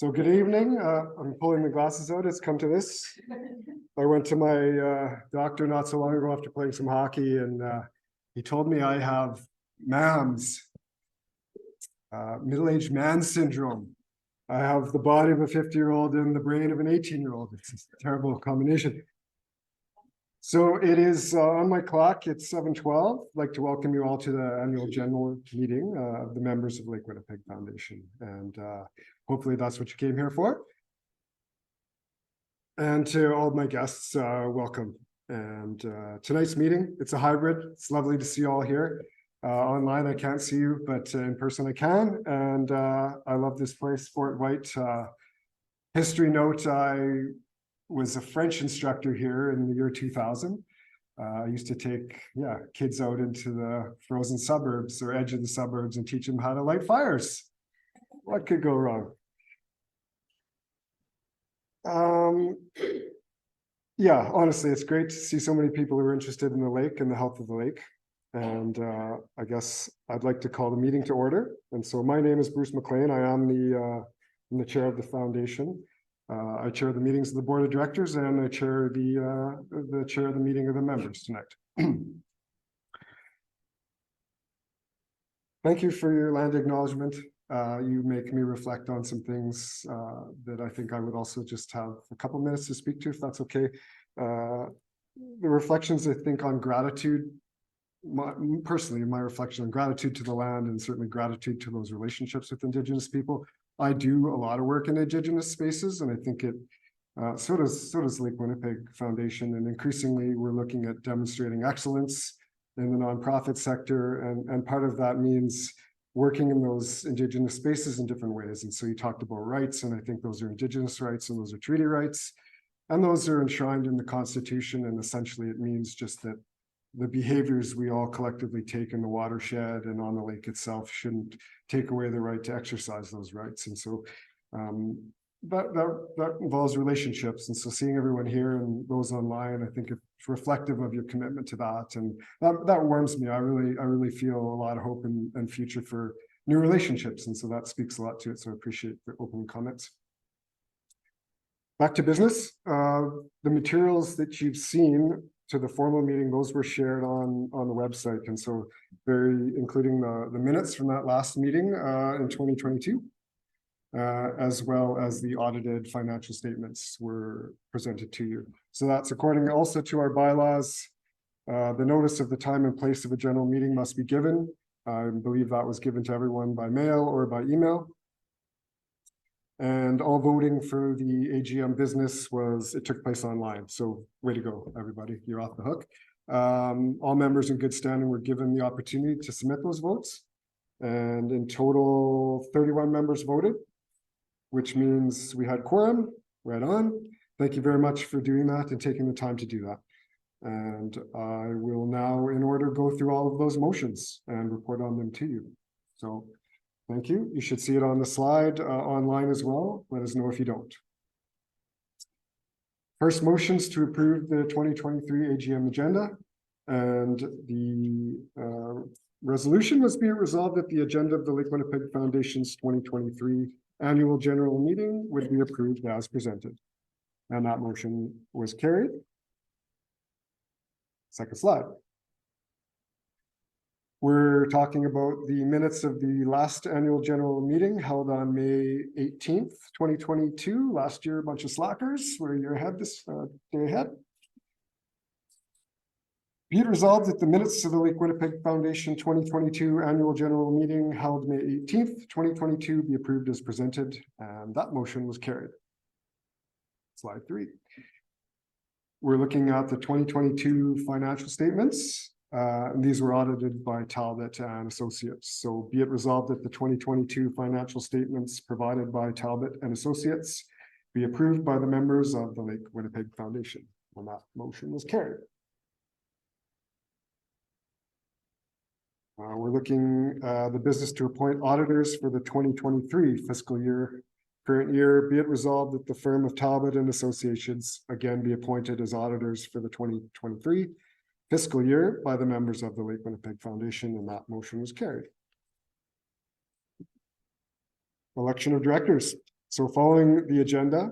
So good evening. I'm pulling the glasses out. It's come to this. I went to my doctor not so long ago after playing some hockey, and he told me I have MAMS, middle-aged man syndrome. I have the body of a 50-year-old and the brain of an 18-year-old. It's a terrible combination. So it is on my clock. It's 7:12. I'd like to welcome you all to the annual general meeting of the members of Lake Winnipeg Foundation. And hopefully that's what you came here for. And to all of my guests, welcome. And tonight's meeting, it's a hybrid. It's lovely to see you all here. Online, I can't see you, but in person I can. And I love this place, FortWhyte. History note, I was a French instructor here in the year 2000. I used to take kids out into the frozen suburbs or edge of the suburbs and teach them how to light fires. What could go wrong? Yeah, honestly, it's great to see so many people who are interested in the lake and the health of the lake. And I guess I'd like to call the meeting to order. And so my name is Bruce Maclean. I am the chair of the foundation. I chair the meetings of the board of directors, and I chair the chair of the meeting of the members tonight. Thank you for your land acknowledgement. You make me reflect on some things that I think I would also just have a couple minutes to speak to, if that's okay. The reflections, I think, on gratitude, personally, my reflection on gratitude to the land, and certainly gratitude to those relationships with Indigenous people. I do a lot of work in Indigenous spaces, and I think it so does Lake Winnipeg Foundation, and increasingly we're looking at demonstrating excellence in the nonprofit sector, and part of that means working in those Indigenous spaces in different ways. And so you talked about rights, and I think those are Indigenous rights, and those are treaty rights, and those are enshrined in the Constitution, and essentially it means just that the behaviors we all collectively take in the watershed and on the lake itself shouldn't take away the right to exercise those rights. And so that involves relationships. And so seeing everyone here and those online, I think it's reflective of your commitment to that. And that warms me. I really feel a lot of hope and future for new relationships. And so that speaks a lot to it. So I appreciate the opening comments. Back to business. The materials that you've seen to the formal meeting, those were shared on the website, and so including the minutes from that last meeting in 2022, as well as the audited financial statements were presented to you. So that's according also to our bylaws. The notice of the time and place of a general meeting must be given. I believe that was given to everyone by mail or by email. And all voting for the AGM business took place online. So way to go, everybody. You're off the hook. All members in good standing were given the opportunity to submit those votes. And in total, 31 members voted, which means we had quorum. Right on. Thank you very much for doing that and taking the time to do that. And I will now, in order, go through all of those motions and report on them to you. So thank you. You should see it on the slide online as well. Let us know if you don't. First, motions to approve the 2023 AGM agenda. And the resolution must be resolved that the agenda of the Lake Winnipeg Foundation's 2023 annual general meeting would be approved as presented. And that motion was carried. Second slide. We're talking about the minutes of the last annual general meeting held on May 18th, 2022. Last year, a bunch of slackers. We're a year ahead this day ahead. Be it resolved that the minutes of the Lake Winnipeg Foundation 2022 annual general meeting held May 18th, 2022 be approved as presented, and that motion was carried. Slide 3. We're looking at the 2022 financial statements. And these were audited by Talbot and Associates. So be it resolved that the 2022 financial statements provided by Talbot and Associates be approved by the members of the Lake Winnipeg Foundation. And that motion was carried. We're looking at the business to appoint auditors for the 2023 fiscal year. Current year, be it resolved that the firm of Talbot and Associates again be appointed as auditors for the 2023 fiscal year by the members of the Lake Winnipeg Foundation, and that motion was carried. Election of directors. So following the agenda,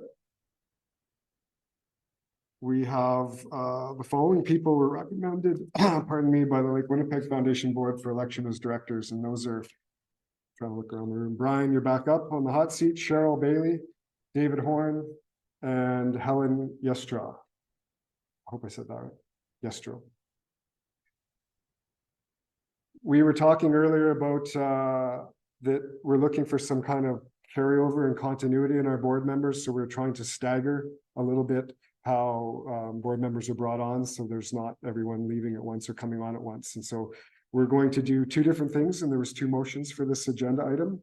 we have the following people were recommended, pardon me, by the Lake Winnipeg Foundation Board for election as directors, and those are, trying to look around the room. Brian, you're back up on the hot seat. Cheryl Bailey, David Horn, and Helen Yestra. I hope I said that right. Yestra. We were talking earlier about that we're looking for some kind of carryover and continuity in our board members. So we're trying to stagger a little bit how board members are brought on. So there's not everyone leaving at once or coming on at once. And so we're going to do two different things. And there was two motions for this agenda item.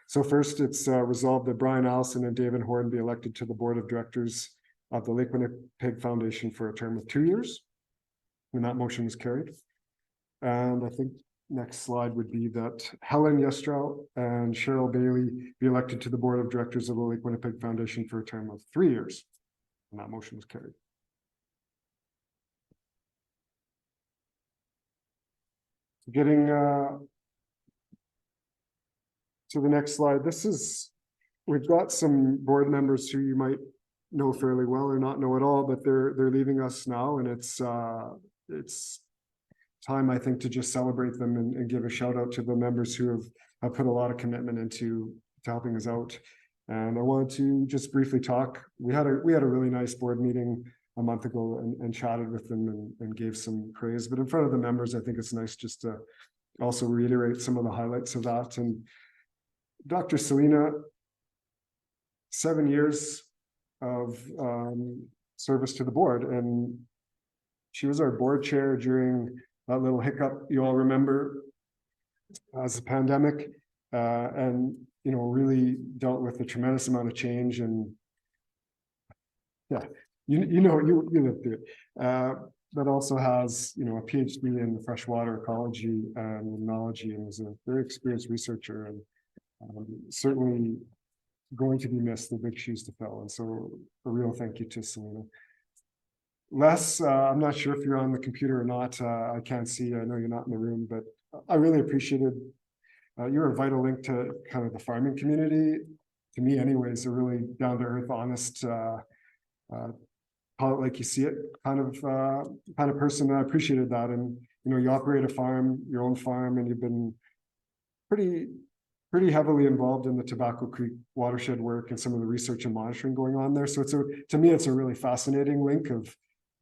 So first, it's resolved that Brian Allison and David Horn be elected to the board of directors of the Lake Winnipeg Foundation for a term of 2 years. And that motion was carried. And I think next slide would be that Helen Yestrow and Cheryl Bailey be elected to the board of directors of the Lake Winnipeg Foundation for a term of 3 years. And that motion was carried. Getting to the next slide. We've got some board members who you might know fairly well or not know at all, but they're leaving us now, and it's time, I think, to just celebrate them and give a shout out to the members who have put a lot of commitment into helping us out. And I wanted to just briefly talk. We had a really nice board meeting a month ago and chatted with them and gave some praise. But in front of the members, I think it's nice just to also reiterate some of the highlights of that. And Dr. Selena, 7 years of service to the board, and she was our board chair during that little hiccup you all remember as a pandemic, and really dealt with a tremendous amount of change. And yeah, you lived through it, but also has a PhD in freshwater ecology and limnology, and is a very experienced researcher, and certainly going to be missed, the big shoes to fill. And so a real thank you to Selena. Les, I'm not sure if you're on the computer or not. I can't see. I know you're not in the room, but I really appreciated. You're a vital link to kind of the farming community. To me, anyways, a really down to earth, honest, call it like you see it kind of person. And I appreciated that. And you operate a farm, your own farm, and you've been pretty heavily involved in the Tobacco Creek watershed work and some of the research and monitoring going on there. So to me, it's a really fascinating link of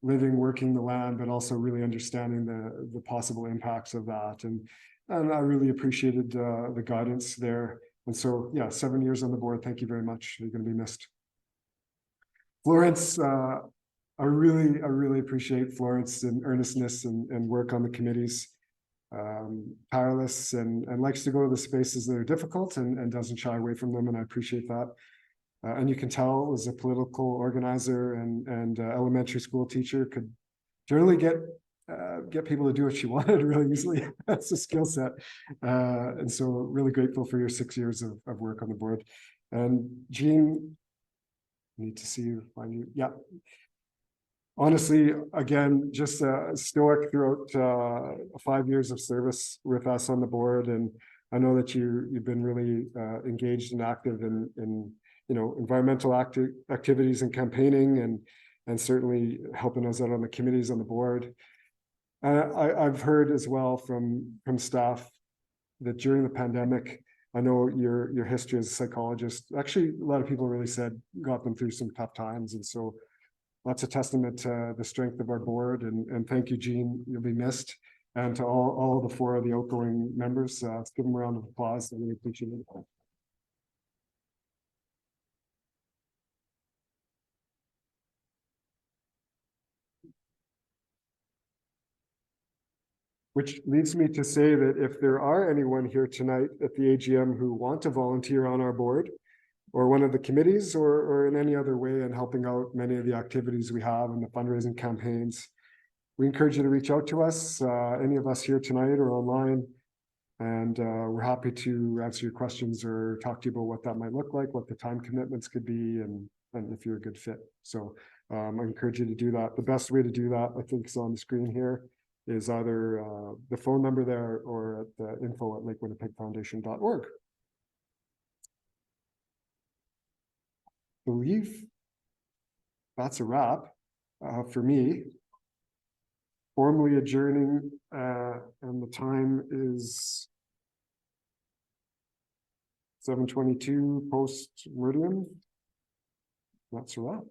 living, working the land, but also really understanding the possible impacts of that. And I really appreciated the guidance there. And so, yeah, 7 years on the board. Thank you very much. You're going to be missed. Florence, I really appreciate Florence and earnestness and work on the committees. Tireless and likes to go to the spaces that are difficult and doesn't shy away from them, and I appreciate that. And you can tell, as a political organizer and elementary school teacher, could generally get people to do what she wanted really easily. That's a skill set, and so really grateful for your 6 years of work on the board. And Jean, need to see you, find you. Yeah. Honestly, again, just stoic throughout 5 years of service with us on the board, and I know that you've been really engaged and active in environmental activities and campaigning, and certainly helping us out on the committees on the board. I've heard as well from staff that during the pandemic, I know your history as a psychologist, actually a lot of people really said got them through some tough times, and so that's a testament to the strength of our board, and thank you, Jean. You'll be missed. And to all the 4 of the outgoing members, let's give them a round of applause. I really appreciate it. Which leads me to say that if there are anyone here tonight at the AGM who want to volunteer on our board, or one of the committees, or in any other way in helping out many of the activities we have and the fundraising campaigns, we encourage you to reach out to us, any of us here tonight or online, and we're happy to answer your questions or talk to you about what that might look like, what the time commitments could be, and if you're a good fit. So I encourage you to do that. The best way to do that, I think, is on the screen here, is either the phone number there or at the info@lakewinnipegfoundation.org. believe that's a wrap for me. Formally adjourning, and the time is 7:22 post meridian. That's a wrap.